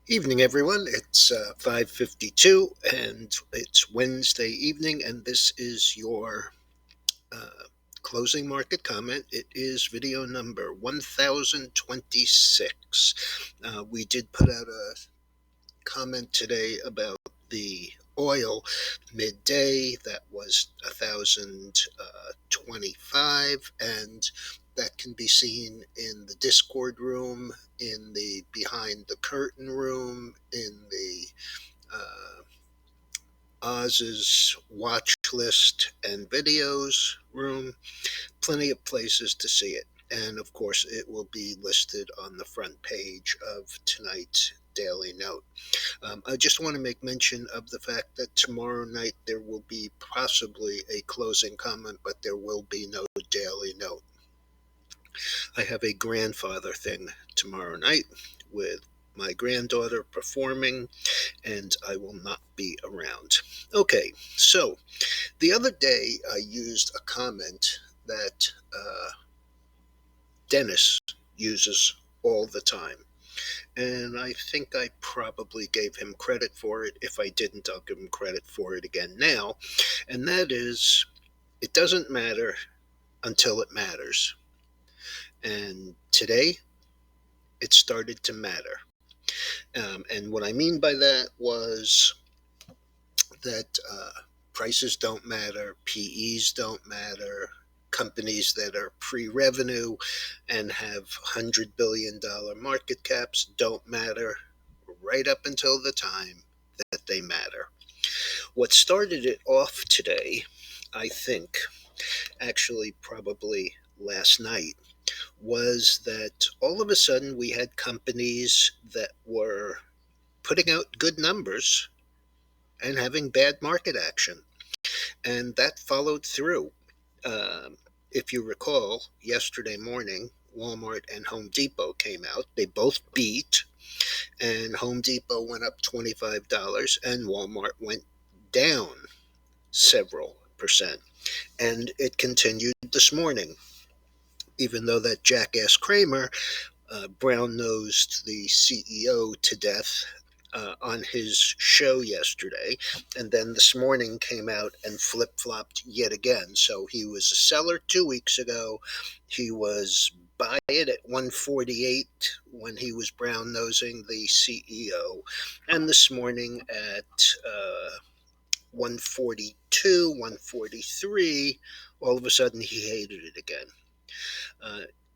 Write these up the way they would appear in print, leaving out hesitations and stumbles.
Evening, everyone. It's 5:52, and it's Wednesday evening, and this is your closing market comment. It is video number 1026. We did put out a comment today about the oil midday. That was 1,025, and that can be seen in the Discord room, in the behind the curtain room, in the Oz's watch list and videos room. Plenty of places to see it. And of course, it will be listed on the front page of tonight's Daily Note. I just want to make mention of the fact that tomorrow night there will be possibly a closing comment, but there will be no Daily Note. I have a grandfather thing tomorrow night with my granddaughter performing, and I will not be around. Okay, so the other day I used a comment that Dennis uses all the time. And I think I probably gave him credit for it. If I didn't, I'll give him credit for it again now. And that is, it doesn't matter until it matters. And today, it started to matter. And what I mean by that was that prices don't matter, PEs don't matter, companies that are pre-revenue and have $100 billion market caps don't matter right up until the time that they matter. What started it off today, I think, actually probably last night, was that all of a sudden we had companies that were putting out good numbers and having bad market action. And that followed through. If you recall, yesterday morning, Walmart and Home Depot came out. They both beat, and Home Depot went up $25, and Walmart went down several percent. And it continued this morning, even though that jackass Kramer brown-nosed the CEO to death on his show yesterday, and then this morning came out and flip-flopped yet again. So he was a seller 2 weeks ago. He was buy it at 148 when he was brown-nosing the CEO, and this morning at 142, 143, all of a sudden he hated it again.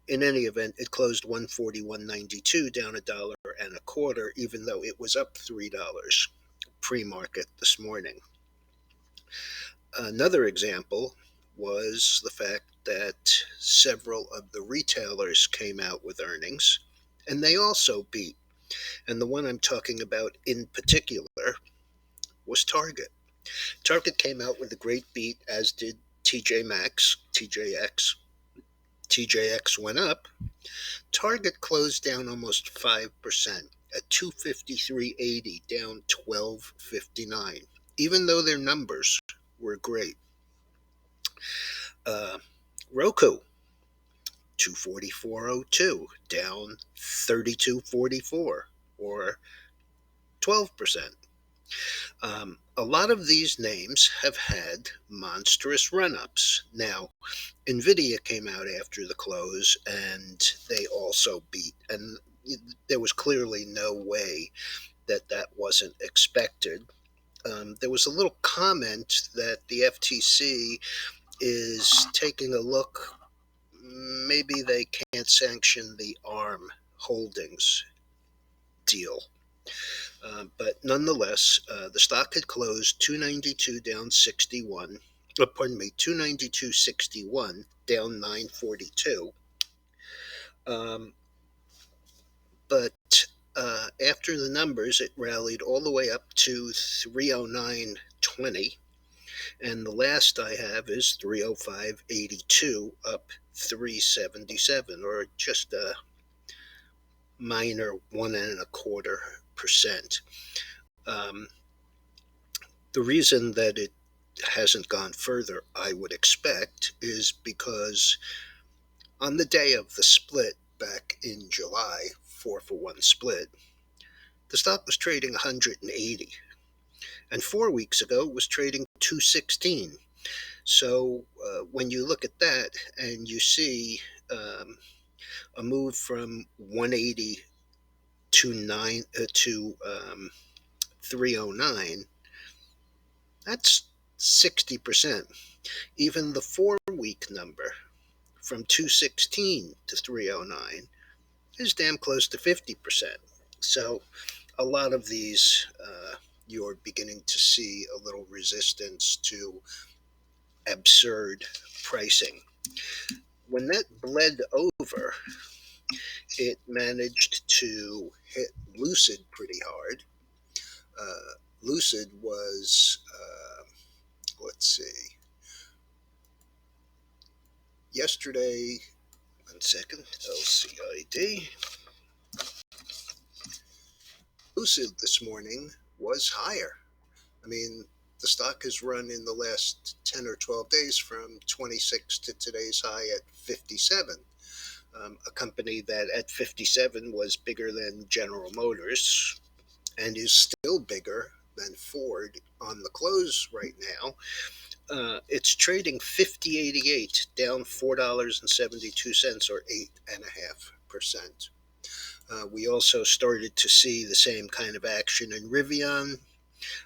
In any event, it closed 141.92, down $1.25, even though it was up $3 pre-market this morning. Another example was the fact that several of the retailers came out with earnings, and they also beat. And the one I'm talking about in particular was Target. Target came out with a great beat, as did TJX. TJX went up. Target closed down almost 5% at 253.80, down 12.59, even though their numbers were great. ROKU, 244.02, down 32.44, or 12%. A lot of these names have had monstrous run-ups. Now, NVDA came out after the close, and they also beat. And there was clearly no way that that wasn't expected. There was a little comment that the FTC is taking a look. Maybe they can't sanction the ARM Holdings deal. But nonetheless, the stock had closed 292 down 61. Pardon me, 292.61 down 942. But after the numbers, it rallied all the way up to 309.20. And the last I have is 305.82, up 377, or just a minor 1.25%. The reason that it hasn't gone further, I would expect, is because on the day of the split back in July, 4-for-1 split, the stock was trading 180, and 4 weeks ago was trading 216. So when you look at that and you see a move from 180 to 309, that's 60%. Even the 4-week number from 216 to 309 is damn close to 50%. So a lot of these, you're beginning to see a little resistance to absurd pricing. When that bled over, it managed to hit Lucid pretty hard. Lucid was, let's see, yesterday, 1 second, LCID. Lucid this morning was higher. I mean, the stock has run in the last 10 or 12 days from 26 to today's high at 57. A company that at 57 was bigger than General Motors and is still bigger than Ford on the close right now. It's trading 50.88, down $4.72 or 8.5%. We also started to see the same kind of action in RIVN.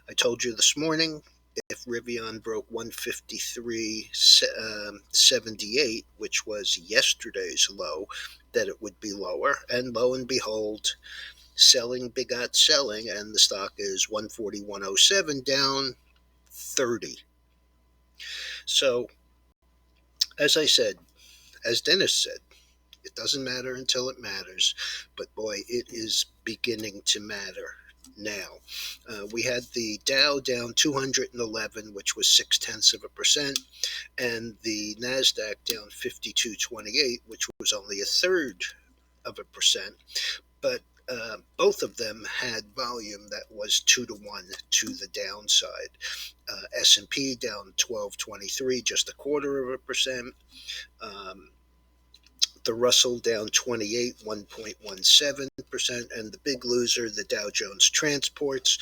I told you this morning, if RIVN broke 153.78, which was yesterday's low, that it would be lower. And lo and behold, selling begot selling, and the stock is 141.07, down 30. So, as I said, as Dennis said, it doesn't matter until it matters, but boy, it is beginning to matter now. We had the Dow down 211, which was 0.6%, and the NASDAQ down 52.28, which was only 1/3%. But both of them had volume that was 2-to-1 to the downside. S&P down 12.23, just 1/4%. The Russell down 28, 1.17%, and the big loser, the Dow Jones Transports,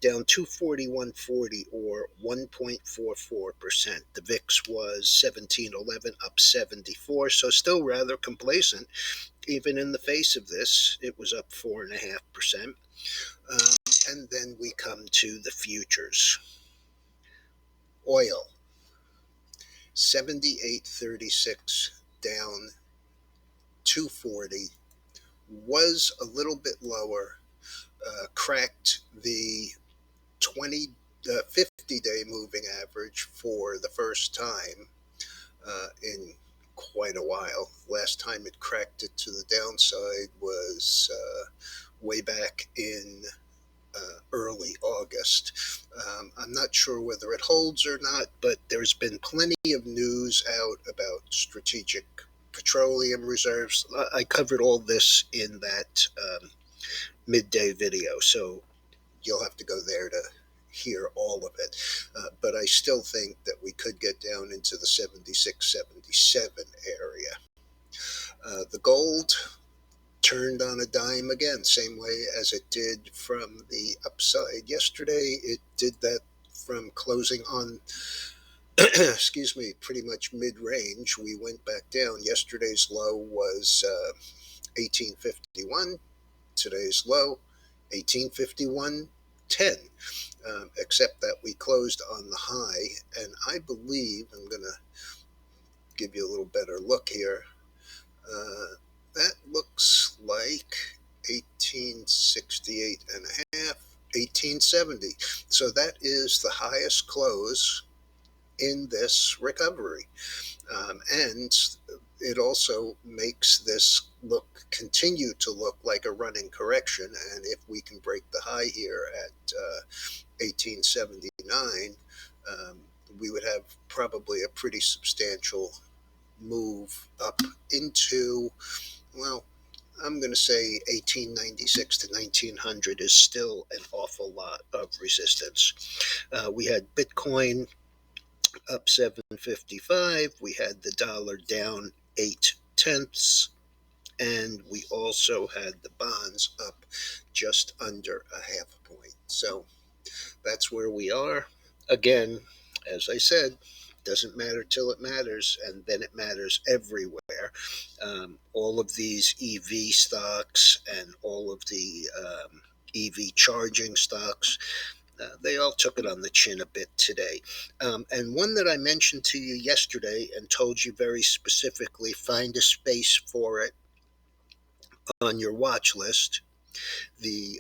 down 241.40 or 1.44%. The VIX was 1711, up 74, so still rather complacent. Even in the face of this, it was up 4.5%. And then we come to the futures. Oil, 78.36, down 240, was a little bit lower, cracked the 50-day moving average for the first time in quite a while. Last time it cracked it to the downside was way back in early August. I'm not sure whether it holds or not, but there's been plenty of news out about strategic petroleum reserves. I covered all this in that midday video, so you'll have to go there to hear all of it. But I still think that we could get down into the 76, 77 area. The gold turned on a dime again, same way as it did from the upside yesterday. It did that from closing on excuse me, pretty much mid-range. We went back down. Yesterday's low was 1851. Today's low, 1851.10. Except that we closed on the high, and I believe, I'm going to give you a little better look here. That looks like 1868 and a half, 1870. So that is the highest close in this recovery, and it also makes this continue to look like a running correction. And if we can break the high here at 1879, we would have probably a pretty substantial move up into, well, I'm going to say 1896 to 1900 is still an awful lot of resistance. We had Bitcoin up 7.55. We had the dollar down 0.8. And we also had the bonds up just under a half a point. So that's where we are. Again, as I said, doesn't matter till it matters, and then it matters everywhere. All of these EV stocks and all of the EV charging stocks, they all took it on the chin a bit today. And one that I mentioned to you yesterday and told you very specifically, find a space for it on your watch list, the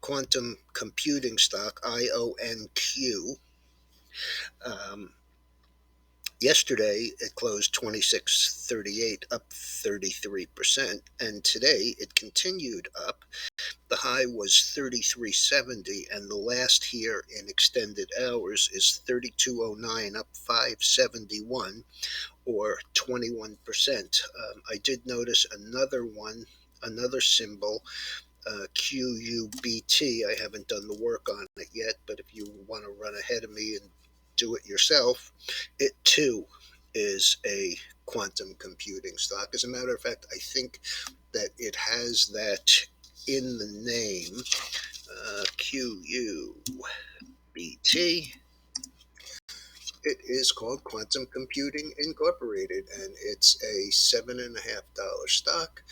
quantum computing stock, IONQ. Yesterday it closed 26.38, up 33%, and today it continued up. The high was 33.70, and the last here in extended hours is 32.09, up 571, or 21%. I did notice another symbol, QUBT. I haven't done the work on it yet, but if you want to run ahead of me and do it yourself, it too is a quantum computing stock. As a matter of fact, I think that it has that in the name, QUBT. It is called Quantum Computing Incorporated, and it's a $7.50 stock.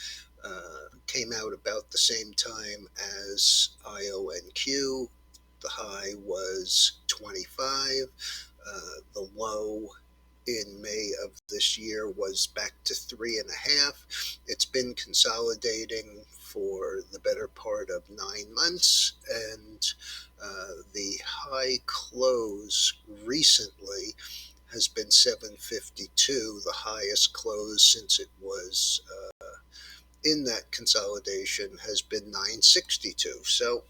Came out about the same time as IONQ. The high was 25. The low in May of this year was back to 3.5. It's been consolidating for the better part of 9 months, and the high close recently has been 752. The highest close since it was in that consolidation has been 962. So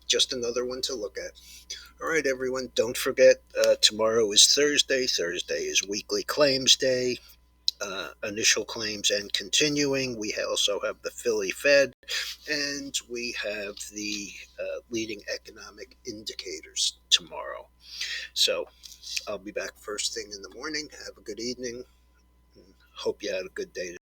just another one to look at. All right, everyone, don't forget, tomorrow is Thursday. Thursday is weekly claims day, initial claims and continuing. We also have the Philly Fed, and we have the leading economic indicators tomorrow. So I'll be back first thing in the morning. Have a good evening. Hope you had a good day.